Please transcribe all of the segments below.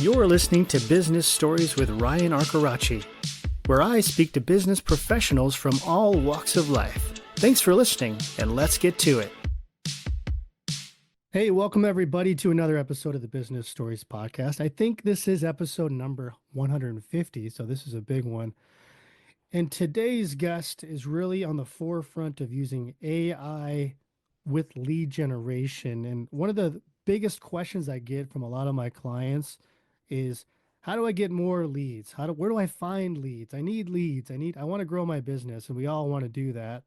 You're listening to Business Stories with Ryan Arcaracci, where I speak to business professionals from all walks of life. Thanks for listening, and let's get to it. Hey, welcome everybody to another episode of the Business Stories podcast. I think this is episode number 150, so this is a big one. And today's guest is really on the forefront of using AI with lead generation. And one of the biggest questions I get from a lot of my clients is, how do I get more leads? Where do I find leads? I need leads. I want to grow my business, and we all want to do that.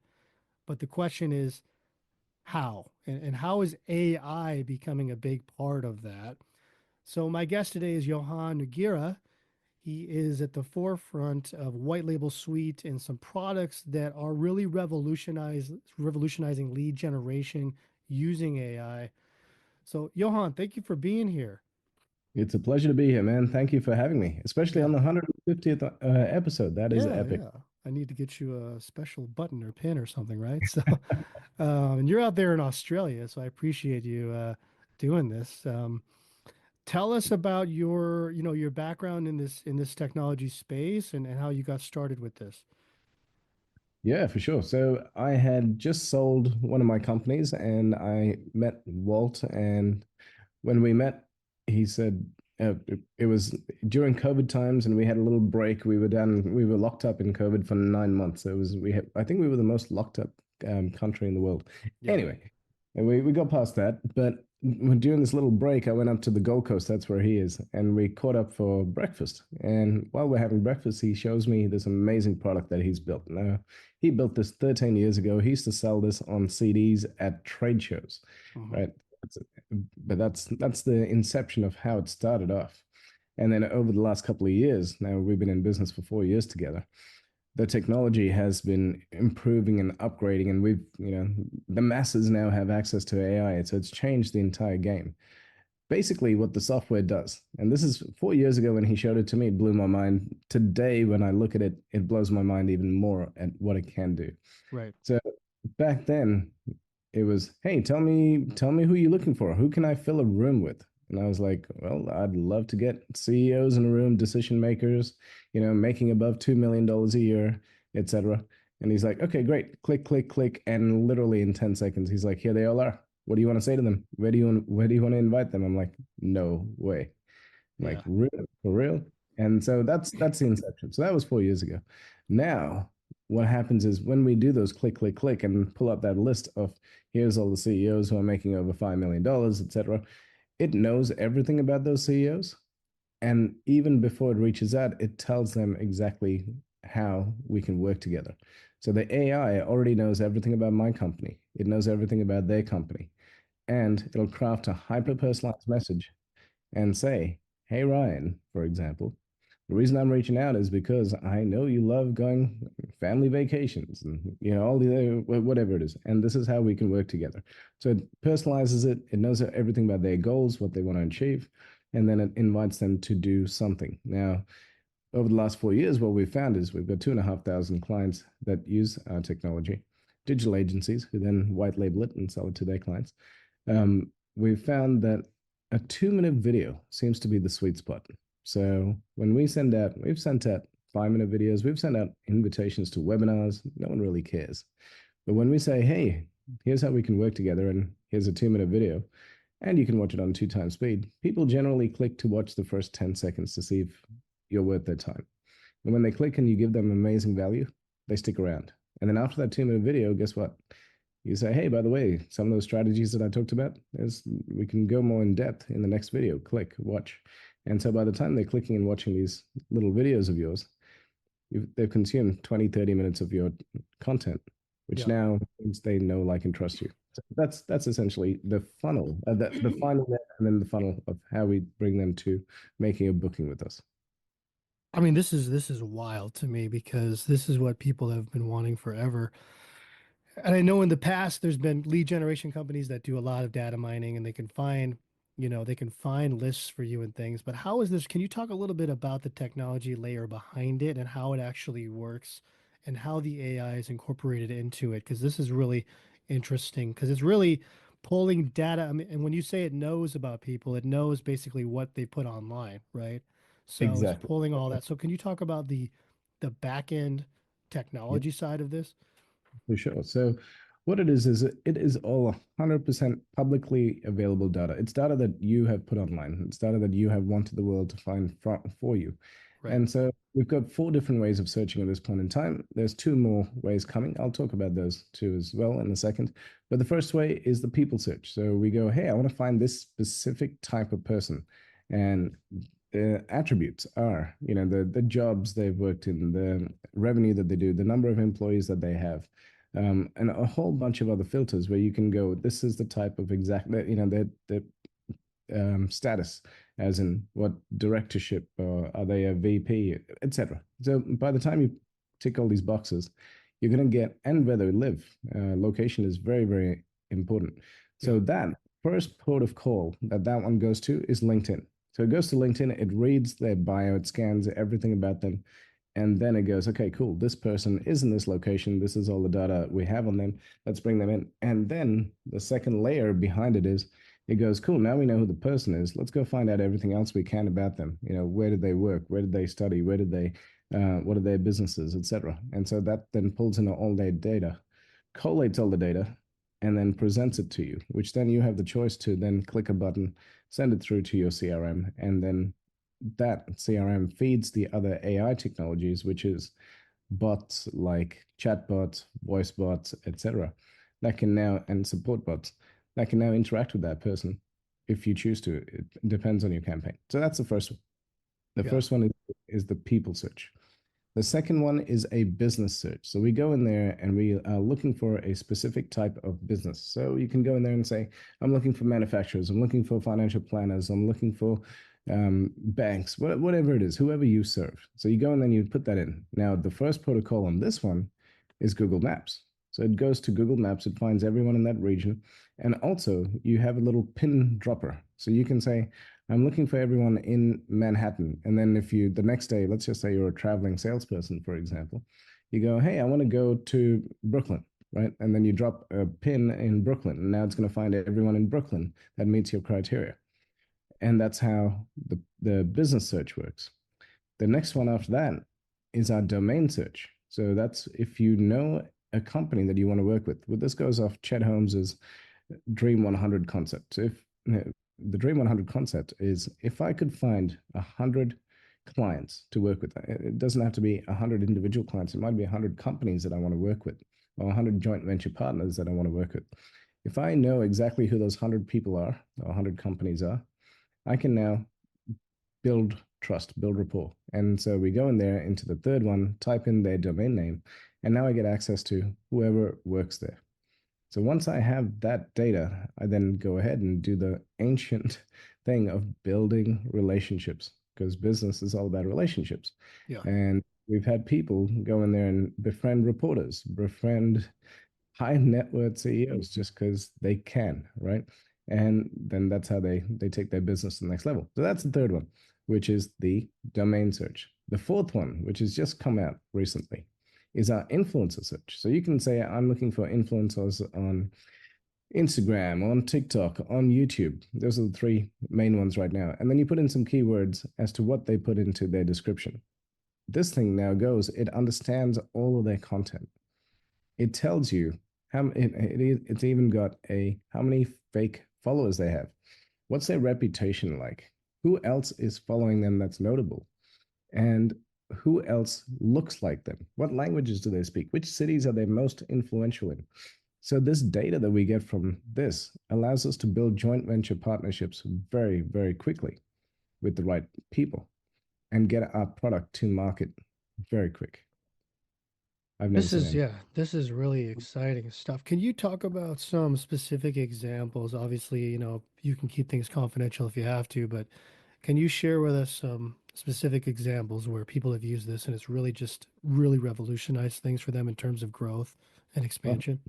But the question is how? And how is AI becoming a big part of that? So my guest today is Johann Nogueira. He is at the forefront of White Label Suite and some products that are really revolutionizing lead generation using AI. So, Johann, thank you for being here. It's a pleasure to be here, man. Thank you for having me, especially on Yeah, the 150th episode. That is epic. yeah. I need to get you a special button or pin or something, right? So, and you're out there in Australia, so I appreciate you doing this. Tell us about your background in this technology space and how you got started with this. Yeah, for sure. So I had just sold one of my companies and I met Walt. And when we met, he said it was during COVID times and we had a little break. We were locked up in COVID for 9 months. So I think we were the most locked up country in the world. Yeah. Anyway, and we got past that. But during this little break, I went up to the Gold Coast. That's where he is. And we caught up for breakfast. And while we're having breakfast, he shows me this amazing product that he's built. Now, he built this 13 years ago. He used to sell this on CDs at trade shows, Hmm. right? But that's the inception of how it started off. And then over the last couple of years, now we've been in business for 4 years together, the technology has been improving and upgrading, and the masses now have access to AI. So it's changed the entire game. Basically, what the software does, and this is 4 years ago when he showed it to me, it blew my mind. Today, when I look at it, it blows my mind even more at what it can do. Right. So back then, it was, hey, tell me who you're looking for. Who can I fill a room with? And I was like, well, I'd love to get CEOs in a room, decision makers, making above $2 million a year, etc. And he's like, okay, great. Click, click, click. And literally in 10 seconds, he's like, here they all are. What do you want to say to them? Where do you want to invite them? I'm like, no way. Like, Yeah. real, for real. And so that's the inception. So that was 4 years ago. Now, what happens is when we do those click, click, click, and pull up that list of here's all the CEOs who are making over $5 million, etc., it knows everything about those CEOs. And even before it reaches out, it tells them exactly how we can work together. So the AI already knows everything about my company. It knows everything about their company. And it'll craft a hyper personalized message and say, hey, Ryan, for example, the reason I'm reaching out is because I know you love going family vacations and all the whatever it is, and this is how we can work together. So it personalizes it. It knows everything about their goals, what they want to achieve, and then it invites them to do something. Now, over the last 4 years, what we've found is we've got 2,500 clients that use our technology, digital agencies who then white label it and sell it to their clients. We've found that a 2 minute video seems to be the sweet spot. So when we've sent out 5 minute videos, we've sent out invitations to webinars. No one really cares. But when we say, hey, here's how we can work together, and here's a 2 minute video, and you can watch it on 2 times speed, people generally click to watch the first 10 seconds to see if you're worth their time. And when they click and you give them amazing value, they stick around. And then after that 2 minute video, guess what? You say, hey, by the way, some of those strategies that I talked about, we can go more in depth in the next video. Click, watch. And so by the time they're clicking and watching these little videos of yours, they've consumed 20, 30 minutes of your content, which Yeah. now means they know, like, and trust you. So that's essentially the funnel, the final, and then the funnel of how we bring them to making a booking with us. I mean, this is wild to me because this is what people have been wanting forever. And I know in the past there's been lead generation companies that do a lot of data mining and they can find lists for you and things. But how is this? Can you talk a little bit about the technology layer behind it and how it actually works and how the AI is incorporated into it? Because this is really interesting because it's really pulling data. I mean, and when you say it knows about people, it knows basically what they put online, right? So it's Exactly. pulling all that. So can you talk about the back end Yeah, technology side of this? for sure. So what it is all 100% publicly available data. It's data that you have put online. It's data that you have wanted the world to find for you. Right. And so we've got four different ways of searching at this point in time. There's two more ways coming. I'll talk about those two as well in a second. But the first way is the people search. So we go, hey, I want to find this specific type of person. And the attributes are, the jobs they've worked in, the revenue that they do, the number of employees that they have, and a whole bunch of other filters where you can go, this is the type of exact, the status, as in what directorship, are they a VP, etc. So by the time you tick all these boxes, you're going to get, and where they live. Location is very, very important. Yeah. So that first port of call that one goes to is LinkedIn. So it goes to LinkedIn, it reads their bio, it scans everything about them, and then it goes, okay, cool. This person is in this location. This is all the data we have on them. Let's bring them in. And then the second layer behind it is it goes, cool. Now we know who the person is. Let's go find out everything else we can about them. Where did they work? Where did they study? What are their businesses, etc. And so that then pulls in all their data, collates all the data, and then presents it to you, which then you have the choice to then click a button, send it through to your CRM, and then that CRM feeds the other AI technologies, which is bots like chatbots, voice bots, etc., that can now, and support bots that can now interact with that person if you choose to. It depends on your campaign. So that's the first one. The Yeah. first one is the people search. The second one is a business search. So we go in there and we are looking for a specific type of business. So you can go in there and say, I'm looking for manufacturers, I'm looking for financial planners, I'm looking for banks, whatever it is, whoever you serve. So you go and then you put that in. Now, the first protocol on this one is Google Maps. So it goes to Google Maps, it finds everyone in that region. And also, you have a little pin dropper. So you can say, I'm looking for everyone in Manhattan. And then if you, the next day, let's just say you're a traveling salesperson, for example, you go, hey, I want to go to Brooklyn, right? And then you drop a pin in Brooklyn. And now it's going to find everyone in Brooklyn that meets your criteria. And that's how the business search works. The next one after that is our domain search. So that's if you know a company that you want to work with. Well, this goes off Chet Holmes's Dream 100 concept. So if the Dream 100 concept is if I could find 100 clients to work with, it doesn't have to be 100 individual clients. It might be 100 companies that I want to work with, or 100 joint venture partners that I want to work with. If I know exactly who those 100 people are, or 100 companies are, I can now build trust, build rapport. And so we go in there into the third one, type in their domain name, and now I get access to whoever works there. So once I have that data, I then go ahead and do the ancient thing of building relationships because business is all about relationships. Yeah. And we've had people go in there and befriend reporters, befriend high net worth CEOs just because they can, right? And then that's how they take their business to the next level. So that's the third one, which is the domain search. The fourth one, which has just come out recently, is our influencer search. So you can say, I'm looking for influencers on Instagram, on TikTok, on YouTube. Those are the three main ones right now. And then you put in some keywords as to what they put into their description. This thing now goes, it understands all of their content. It tells you it's even got a how many fake followers they have. What's their reputation like? Who else is following them that's notable? And who else looks like them? What languages do they speak? Which cities are they most influential in? So this data that we get from this allows us to build joint venture partnerships very, very quickly with the right people and get our product to market very quick. I've never This seen is, any. yeah, this is really exciting stuff. Can you talk about some specific examples? Obviously, you can keep things confidential if you have to, but can you share with us some specific examples where people have used this and it's really just really revolutionized things for them in terms of growth and Oh, expansion?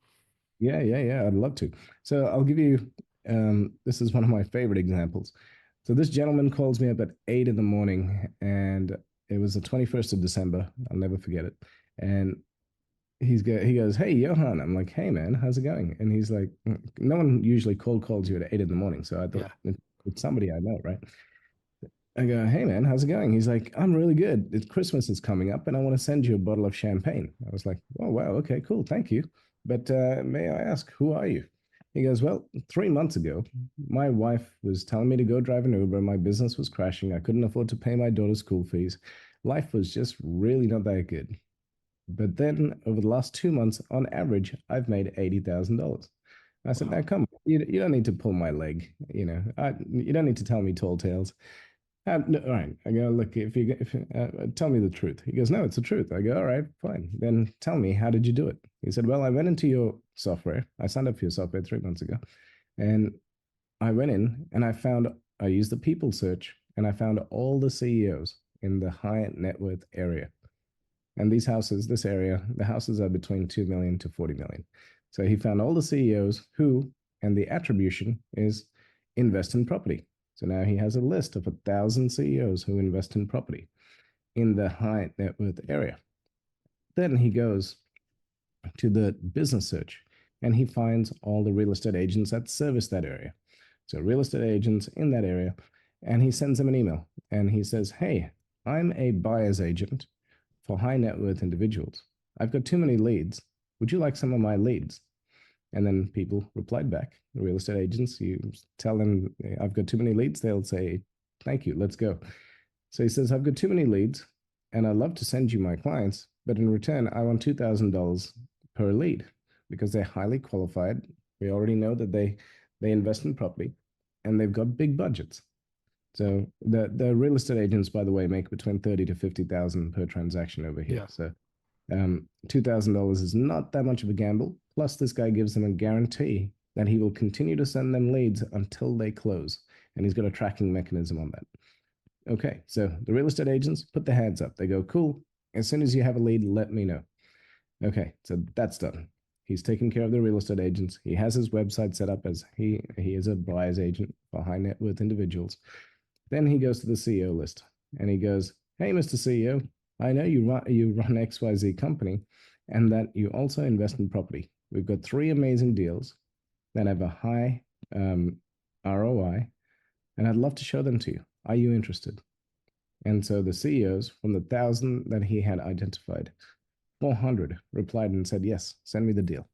yeah. I'd love to. So I'll give you, this is one of my favorite examples. So this gentleman calls me up at 8 in the morning, and it was the 21st of December. I'll never forget it. And he goes, "Hey, Johan." I'm like, "Hey, man, how's it going?" And he's like, "No one usually cold calls you at 8 in the morning." So I thought Yeah. it's somebody I know, right? I go, "Hey, man, how's it going?" He's like, "I'm really good. It's Christmas is coming up and I want to send you a bottle of champagne." I was like, "Oh, wow. Okay, cool. Thank you. But may I ask, who are you?" He goes, "Well, 3 months ago, my wife was telling me to go drive an Uber. My business was crashing. I couldn't afford to pay my daughter's school fees. Life was just really not that good. But then over the last 2 months, on average, I've made $80,000." I said, "Now Wow. come on, you don't need to pull my leg. You don't need to tell me tall tales." No, all right. I go, "Look, if tell me the truth." He goes, "No, it's the truth." I go, "All right, fine. Then tell me, how did you do it?" He said, "Well, I went into your software. I signed up for your software 3 months ago, and I went in and I used the people search and I found all the CEOs in the high net worth area. And these houses, this area, the houses are between 2 million to 40 million. So he found all the CEOs who, and the attribution is invest in property. So now he has a list of 1,000 CEOs who invest in property in the high net worth area. Then he goes to the business search and he finds all the real estate agents that service that area. So, real estate agents in that area. And he sends them an email and he says, "Hey, I'm a buyer's agent for high net worth individuals. I've got too many leads. Would you like some of my leads?" And then people replied back, the real estate agents, you tell them, "I've got too many leads." They'll say, "Thank you, let's go." So he says, "I've got too many leads and I'd love to send you my clients, but in return, I want $2,000 per lead because they're highly qualified. We already know that they invest in property and they've got big budgets." So the real estate agents, by the way, make between 30 to 50,000 per transaction over here. Yeah. So $2,000 is not that much of a gamble. Plus, this guy gives them a guarantee that he will continue to send them leads until they close, and he's got a tracking mechanism on that. Okay, so the real estate agents put their hands up. They go, "Cool. As soon as you have a lead, let me know." Okay, so that's done. He's taking care of the real estate agents. He has his website set up as he is a buyer's agent for high net worth individuals. Then he goes to the CEO list and he goes, "Hey, Mr. CEO, I know you run XYZ company and that you also invest in property. We've got three amazing deals that have a high ROI, and I'd love to show them to you. Are you interested?" And so the CEOs from the 1,000 that he had identified, 400 replied and said, "Yes, send me the deal."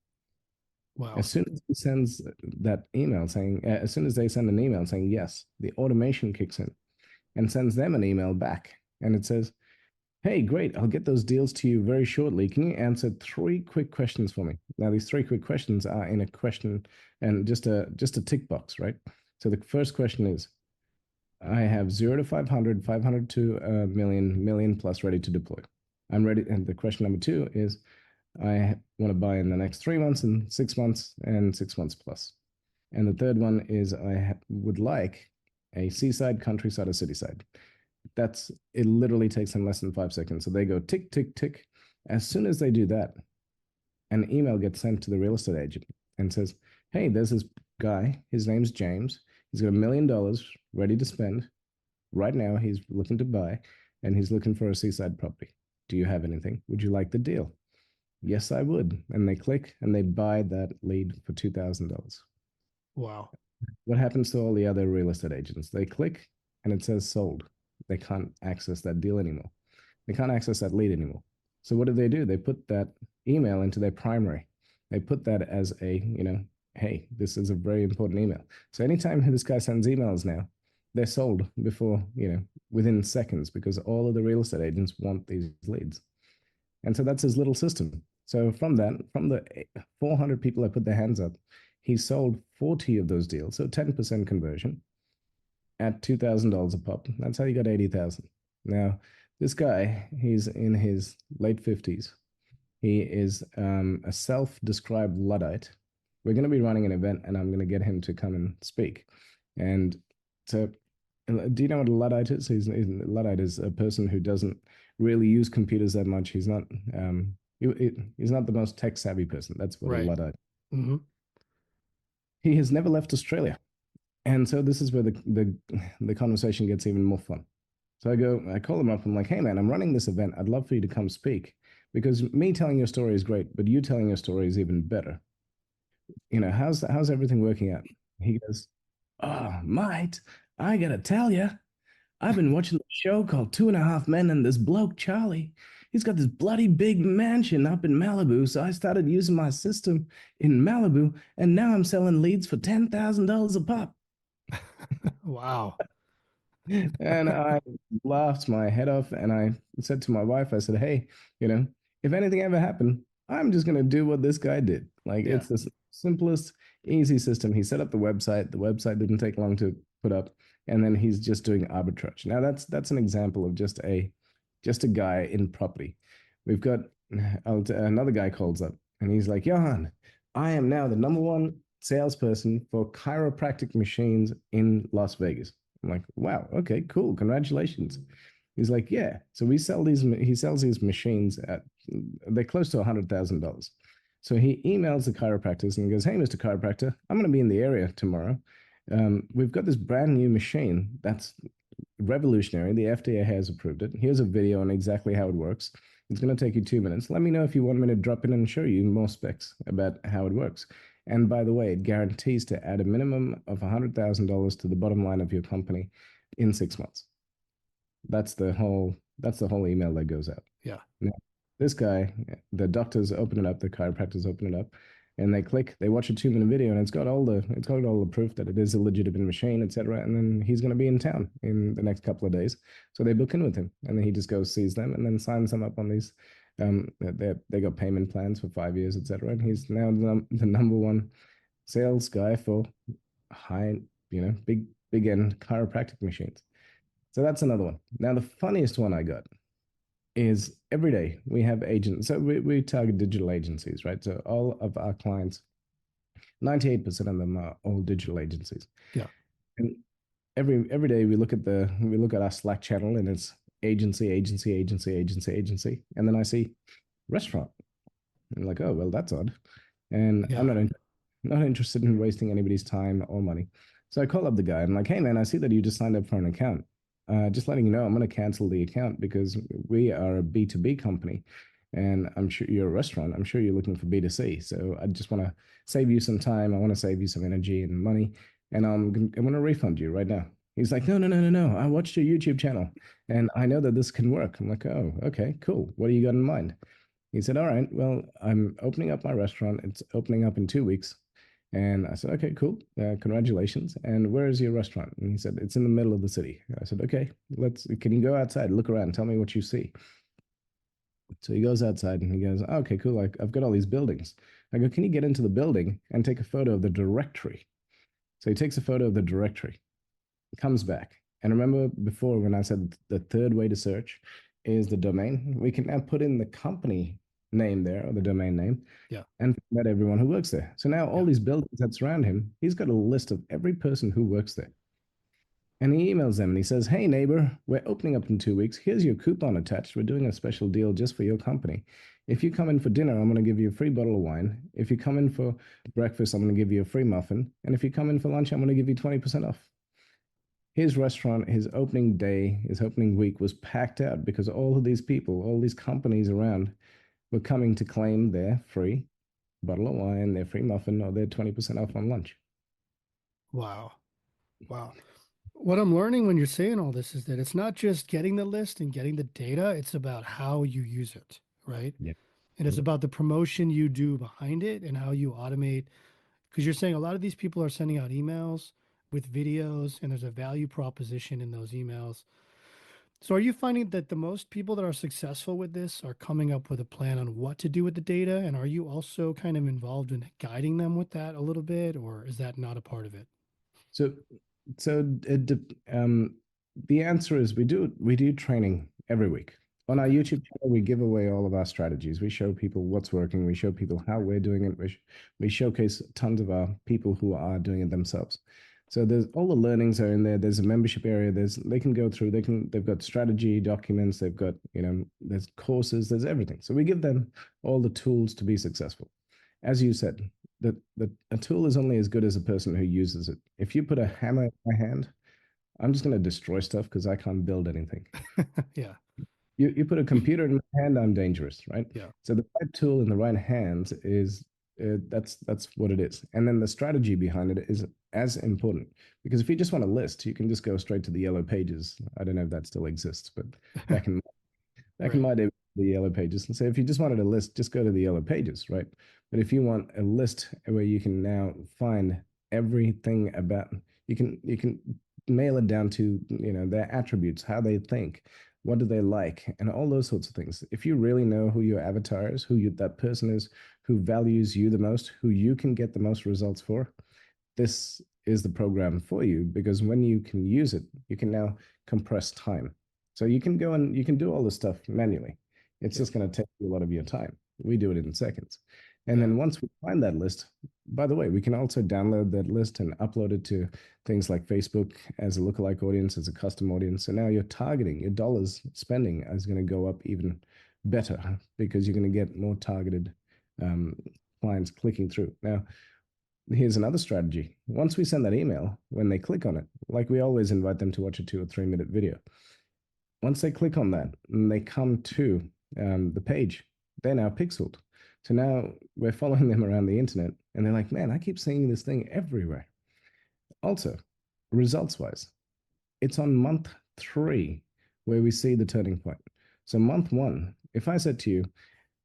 Wow. As soon as he sends that email saying, as soon as they send an email saying yes, the automation kicks in and sends them an email back. And it says, "Hey, great, I'll get those deals to you very shortly. Can you answer three quick questions for me?" Now, these three quick questions are in a question and just a tick box, right? So the first question is, I have 0 to 500, 500 to a million, million plus ready to deploy. I'm ready. And the question number two is, I want to buy in the next 3 months and 6 months and 6 months plus. And the third one is, I would like a seaside, countryside, or city side. It literally takes them less than 5 seconds. So they go tick, tick, tick. As soon as they do that, an email gets sent to the real estate agent and says, "Hey, there's this guy. His name's James. He's got $1 million ready to spend. Right now, he's looking to buy and he's looking for a seaside property. Do you have anything? Would you like the deal?" "Yes, I would." And they click and they buy that lead for $2,000. Wow. What happens to all the other real estate agents? They click and it says sold. They can't access that deal anymore. They can't access that lead anymore. So what do? They put that email into their primary. They put that as hey, this is a very important email. So anytime this guy sends emails now, they're sold before, within seconds because all of the real estate agents want these leads. And so that's his little system. So from the 400 people that put their hands up, he sold 40 of those deals. So 10% conversion at $2,000 a pop. That's how you got 80,000. Now, this guy, he's in his late 50s. He is a self-described Luddite. We're going to be running an event, and I'm going to get him to come and speak. And so, do you know what a Luddite is? A Luddite is a person who doesn't really use computers that much. He's not the most tech savvy person. That's what a Right. Luddite. Hmm. He has never left Australia. And so this is where the conversation gets even more fun. So I call him up. I'm like, "Hey man, I'm running this event. I'd love for you to come speak, because me telling your story is great, but you telling your story is even better. How's everything working out? He goes, oh, mate, I gotta tell you, I've been watching the show called Two and a Half Men, and this bloke, Charlie, he's got this bloody big mansion up in Malibu. So I started using my system in Malibu, and now I'm selling leads for $10,000 a pop. Wow. And I laughed my head off and I said to my wife, I said, hey, you know, if anything ever happened, I'm just going to do what this guy did. Like Yeah. it's the simplest, easy system. He set up the website. The website didn't take long to put up. And then he's just doing arbitrage. Now that's an example of just a guy in property. We've got another guy calls up and he's like, Johann, I am now the number one salesperson for chiropractic machines in Las Vegas. I'm like, wow, okay, cool, congratulations. He's like, yeah. So we sell these. He sells these machines at they're close to $100,000. So he emails the chiropractors and goes, hey, Mr. Chiropractor, I'm going to be in the area tomorrow. We've got this brand new machine that's revolutionary. The FDA has approved it. Here's a video on exactly how it works. It's going to take you 2 minutes. Let me know if you want me to drop in and show you more specs about how it works. And by the way, it guarantees to add a minimum of $100,000 to the bottom line of your company in 6 months. That's the whole email that goes out. Yeah. Now, this guy, the doctors open it up, the chiropractors open it up, and they watch a 2 minute video, and it's got all the proof that it is a legitimate machine, etc. And then he's going to be in town in the next couple of days, so they book in with him, and then he just goes sees them, and then signs them up on these. They got payment plans for 5 years, etc. And he's now the number one sales guy for high, big end chiropractic machines. So that's another one. Now, the funniest one I got is every day we have agents. So we target digital agencies, right? So all of our clients, 98% of them are all digital agencies. Yeah. And every day we look at our Slack channel and it's agency, agency, agency, agency, agency. And then I see restaurant. I'm like, oh, well, that's odd. And I'm Yeah. not interested in wasting anybody's time or money. So I call up the guy. I'm like, hey, man, I see that you just signed up for an account. Just letting you know, I'm going to cancel the account because we are a B2B company. And I'm sure you're a restaurant. I'm sure you're looking for B2C. So I just want to save you some time. I want to save you some energy and money. And I'm going to refund you right now. He's like, no, no, no, no, no. I watched your YouTube channel and I know that this can work. I'm like, oh, okay, cool. What do you got in mind? He said, all right, well, I'm opening up my restaurant. It's opening up in 2 weeks. And I said, okay, cool. Congratulations. And where is your restaurant? And he said, it's in the middle of the city. I said, okay, can you go outside, look around, tell me what you see? So he goes outside and he goes, oh, okay, cool. I've got all these buildings. I go, can you get into the building and take a photo of the directory? So he takes a photo of the directory, comes back. And remember before when I said the third way to search is the domain? We can now put in the company name there or the domain name Yeah. and met everyone who works there. So now all Yeah. these buildings that surround him, he's got a list of every person who works there. And he emails them and he says, hey, neighbor, we're opening up in 2 weeks. Here's your coupon attached. We're doing a special deal just for your company. If you come in for dinner, I'm going to give you a free bottle of wine. If you come in for breakfast, I'm going to give you a free muffin. And if you come in for lunch, I'm going to give you 20% off. His restaurant, his opening day, his opening week was packed out because all of these people, all these companies around were coming to claim their free bottle of wine, their free muffin, or their 20% off on lunch. Wow. Wow. What I'm learning when you're saying all this is that it's not just getting the list and getting the data, it's about how you use it, right? Yeah. And it's about the promotion you do behind it and how you automate. Because you're saying a lot of these people are sending out emails with videos, and there's a value proposition in those emails. So, are you finding that the most people that are successful with this are coming up with a plan on what to do with the data? And are you also kind of involved in guiding them with that a little bit, or is that not a part of it? So, so the answer is we do training every week. On our Okay. YouTube channel, we give away all of our strategies. We show people what's working. We show people how we're doing it. We showcase tons of our people who are doing it themselves. So there's all the learnings are in there. There's a membership area. They can go through. They've got strategy documents. They've got there's courses. There's everything. So we give them all the tools to be successful. As you said, that a tool is only as good as a person who uses it. If you put a hammer in my hand, I'm just going to destroy stuff because I can't build anything. Yeah. You put a computer in my hand, I'm dangerous, right? Yeah. So the right tool in the right hands is that's what it is. And then the strategy behind it is as important because if you just want a list, you can just go straight to the yellow pages. I don't know if that still exists, but back in back in Right. my day, the yellow pages. And so if you just wanted a list, just go to the yellow pages, right? But if you want a list where you can now find everything about, you can nail it down to, their attributes, how they think, what do they like, and all those sorts of things. If you really know who your avatar is, that person is, who values you the most, who you can get the most results for, this is the program for you because when you can use it, you can now compress time. So you can go and you can do all this stuff manually. It's Yeah. just going to take you a lot of your time. We do it in seconds. And Yeah. then once we find that list, by the way, we can also download that list and upload it to things like Facebook as a lookalike audience, as a custom audience. So now your targeting, your dollars spending is going to go up even better because you're going to get more targeted um, clients clicking through. Now, here's another strategy. Once we send that email, when they click on it, like we always invite them to watch a 2 or 3 minute video. Once they click on that and they come to the page, they're now pixeled. So now we're following them around the internet and they're like, man, I keep seeing this thing everywhere. Also, results wise, it's on month 3 where we see the turning point. So, month 1, if I said to you,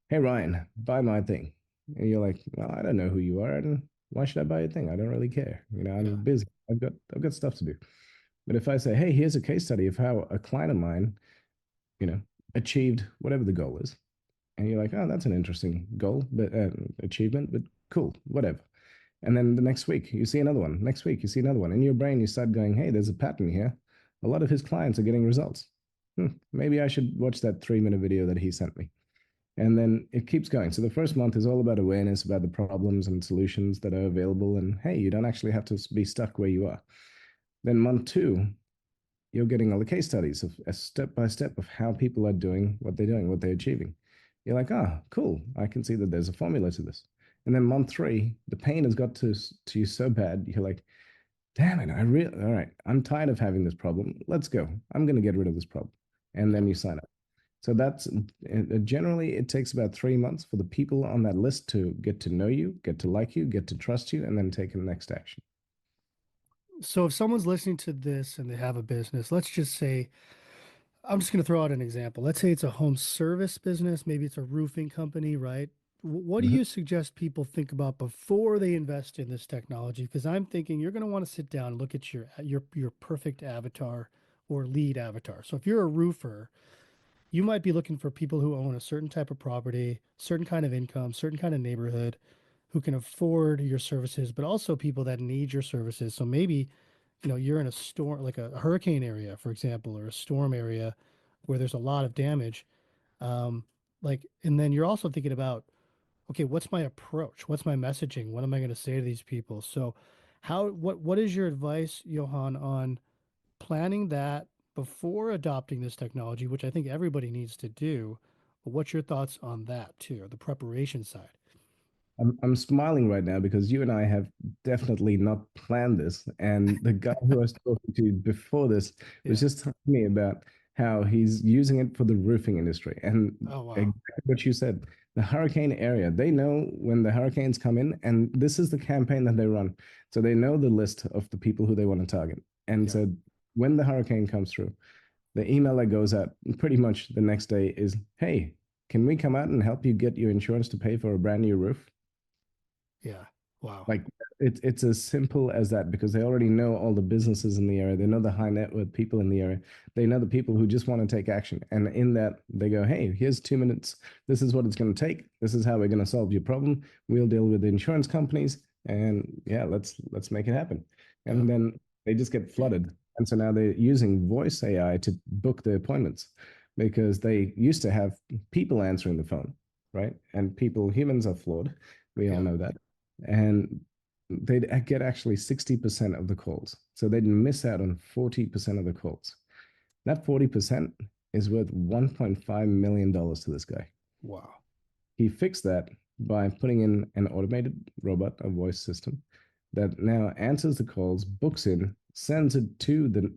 hey, Ryan, buy my thing, and you're like, well, I don't know who you are, and why should I buy your thing? I don't really care. I'm Yeah. busy. I've got stuff to do. But if I say, hey, here's a case study of how a client of mine, you know, achieved whatever the goal is, and you're like, oh, that's an interesting goal, but achievement, but cool, whatever. And then the next week, you see another one. Next week, you see another one. In your brain, you start going, hey, there's a pattern here. A lot of his clients are getting results. Maybe I should watch that 3 minute video that he sent me. And then it keeps going. So the first month is all about awareness about the problems and solutions that are available. And hey, you don't actually have to be stuck where you are. Then month 2, you're getting all the case studies of a step by step of how people are doing what they're doing, what they're achieving. You're like, ah, cool. I can see that there's a formula to this. And then month 3, the pain has got to you so bad. You're like, damn it, all right, I'm tired of having this problem. Let's go. I'm going to get rid of this problem. And Yeah. then you sign up. So that's generally it takes about 3 months for the people on that list to get to know you, get to like you, get to trust you, and then take the next action. So if someone's listening to this and they have a business, let's just say, I'm just going to throw out an example. Let's say it's a home service business, maybe it's a roofing company, right? What do Mhm. you suggest people think about before they invest in this technology? Because I'm thinking you're going to want to sit down and look at your perfect avatar or lead avatar. So if you're a roofer, you might be looking for people who own a certain type of property, certain kind of income, certain kind of neighborhood, who can afford your services, but also people that need your services. So maybe, you're in a storm, like a hurricane area, for example, or a storm area where there's a lot of damage. Um, and then you're also thinking about, okay, what's my approach? What's my messaging? What am I going to say to these people? So what is your advice, Johan, on planning that before adopting this technology, which I think everybody needs to do? But what's your thoughts on that too, or the preparation side? I'm smiling right now because you and I have definitely not planned this. And the guy who I was talking to before this was Yeah. just telling me about how he's using it for the roofing industry. And Oh, wow. exactly what you said, the hurricane area, they know when the hurricanes come in, and this is the campaign that they run. So they know the list of the people who they want to target. And Yeah. so when the hurricane comes through, the email that goes out pretty much the next day is, hey, can we come out and help you get your insurance to pay for a brand new roof? Yeah. Wow. Like it's as simple as that because they already know all the businesses in the area. They know the high net worth people in the area. They know the people who just want to take action. And in that, they go, hey, here's 2 minutes. This is what it's going to take. This is how we're going to solve your problem. We'll deal with the insurance companies. And yeah, let's make it happen. Yeah. And then they just get flooded. And so now they're using voice AI to book the appointments because they used to have people answering the phone, right? And humans are flawed. We all Yeah. know that and they'd get actually 60% of the calls. So they'd miss out on 40% of the calls. That 40% is worth $1.5 million to this guy. Wow. He fixed that by putting in an automated robot, a voice system, that now answers the calls, books in, sends it to the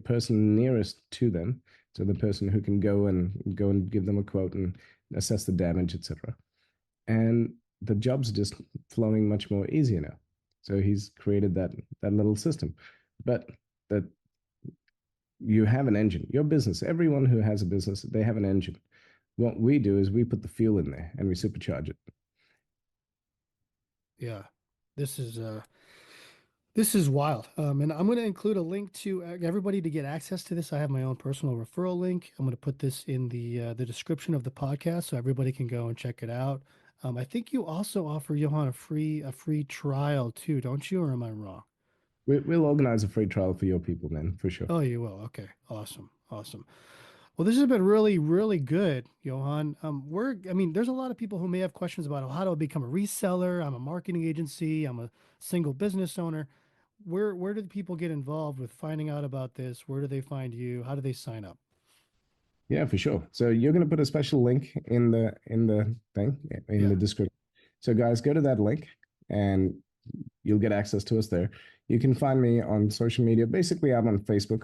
person nearest to them, So the person who can go and give them a quote and assess the damage, etc. And the job's just flowing much more easier now. So he's created that little system. But that you have an engine. Your business, everyone who has a business, they have an engine. What we do is we put the fuel in there and we supercharge it. Yeah. This is this is wild. And I'm going to include a link to everybody to get access to this. I have my own personal referral link. I'm going to put this in the description of the podcast so everybody can go and check it out. I think you also offer Johan a free trial too, don't you? Or am I wrong? We'll organize a free trial for your people, man, for sure. Oh, you will. Okay. Awesome. Awesome. Well, this has been really, really good, Johan. I mean, there's a lot of people who may have questions about how do I become a reseller? I'm a marketing agency. I'm a single business owner. Where do the people get involved with finding out about this? Where do they find you? How do they sign up? Yeah, for sure. So you're going to put a special link in the thing in Yeah. the description. So guys, go to that link and you'll get access to us there. You can find me on social media. Basically, I'm on Facebook.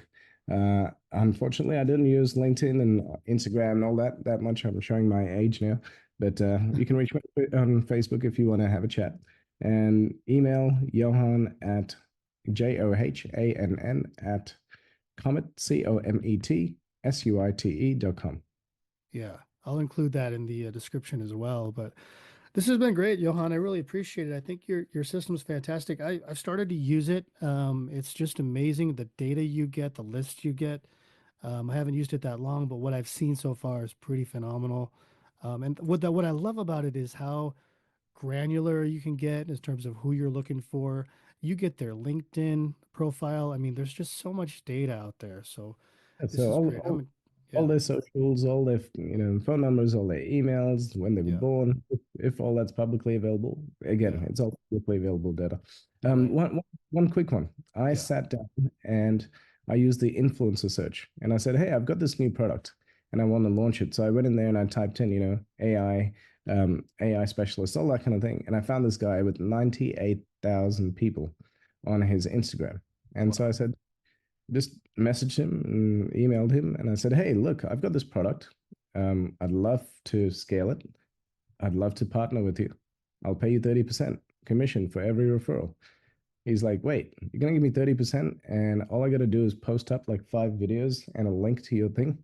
Unfortunately, I didn't use LinkedIn and Instagram and all that much. I'm showing my age now, but you can reach me on Facebook if you want to have a chat. And email Johann at Johann at COMETSUITE.com. Yeah. I'll include that in the description as well. But this has been great, Johan. I really appreciate it. I think your system is fantastic. I've started to use it. It's just amazing the data you get, the list you get. I haven't used it that long, but what I've seen so far is pretty phenomenal. And what I love about it is how granular you can get in terms of who you're looking for. You get their LinkedIn profile. I mean, there's just so much data out there. So this So is great. all Yeah, their socials, all their phone numbers, all their emails, when they were yeah, born, if all that's publicly available. Again, yeah, it's all publicly available data. right. One quick one. I Yeah, sat down and I used the influencer search, and I said, "Hey, I've got this new product, and I want to launch it." So I went in there and I typed in, AI specialist, all that kind of thing, and I found this guy with 98,000 people on his Instagram. And so wow. I said, just messaged him and emailed him, and I said, "Hey, look, I've got this product. I'd love to scale it. I'd love to partner with you. I'll pay you 30% commission for every referral." He's like, "Wait, you're gonna give me 30%, and all I gotta do is post up like 5 videos and a link to your thing?"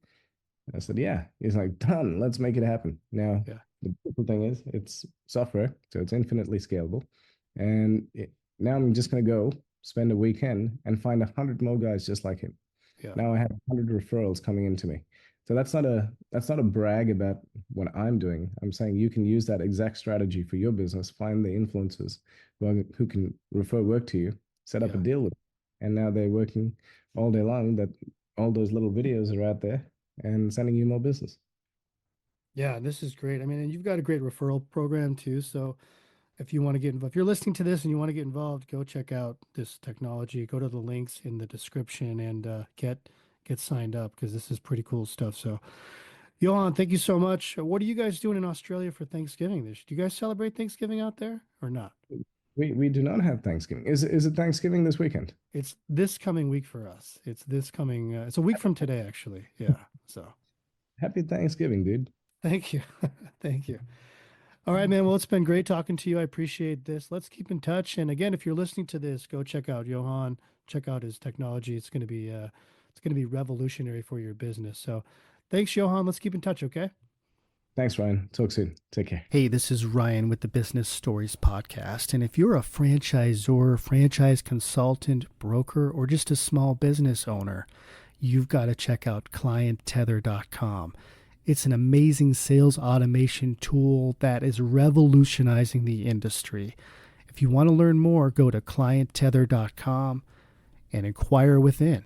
I said, "Yeah." He's like, "Done. Let's make it happen." Now, Yeah, the beautiful thing is it's software, so it's infinitely scalable. And now I'm just going to go spend a weekend and find 100 more guys just like him. yeah, Now I have 100 referrals coming into me. So that's not a brag about what I'm doing. I'm saying you can use that exact strategy for your business. Find the influencers who can refer work to you, set up a yeah. deal with them, and now they're working all day long. That all those little videos are out there and sending you more business. Yeah, this is great. I mean, and you've got a great referral program too. So if you want to get involved, if you're listening to this and you want to get involved, go check out this technology. Go to the links in the description and get signed up because this is pretty cool stuff. So, Johan, thank you so much. What are you guys doing in Australia for Thanksgiving? This do you guys celebrate Thanksgiving out there or not? We do not have Thanksgiving. Is it Thanksgiving this weekend? It's this coming week for us. It's this coming. It's a week from today, actually. Yeah. So, Happy Thanksgiving, dude. thank you, thank you. All right, man. Well, it's been great talking to you. I appreciate this. Let's keep in touch. And again, if you're listening to this, go check out Johan. Check out his technology. It's going to be revolutionary for your business. So, thanks, Johan. Let's keep in touch. Okay. Thanks, Ryan. Talk soon. Take care. Hey, this is Ryan with the Business Stories Podcast. And if you're a franchisor, franchise consultant, broker, or just a small business owner, you've got to check out clienttether.com. It's an amazing sales automation tool that is revolutionizing the industry. If you want to learn more, go to clienttether.com and inquire within.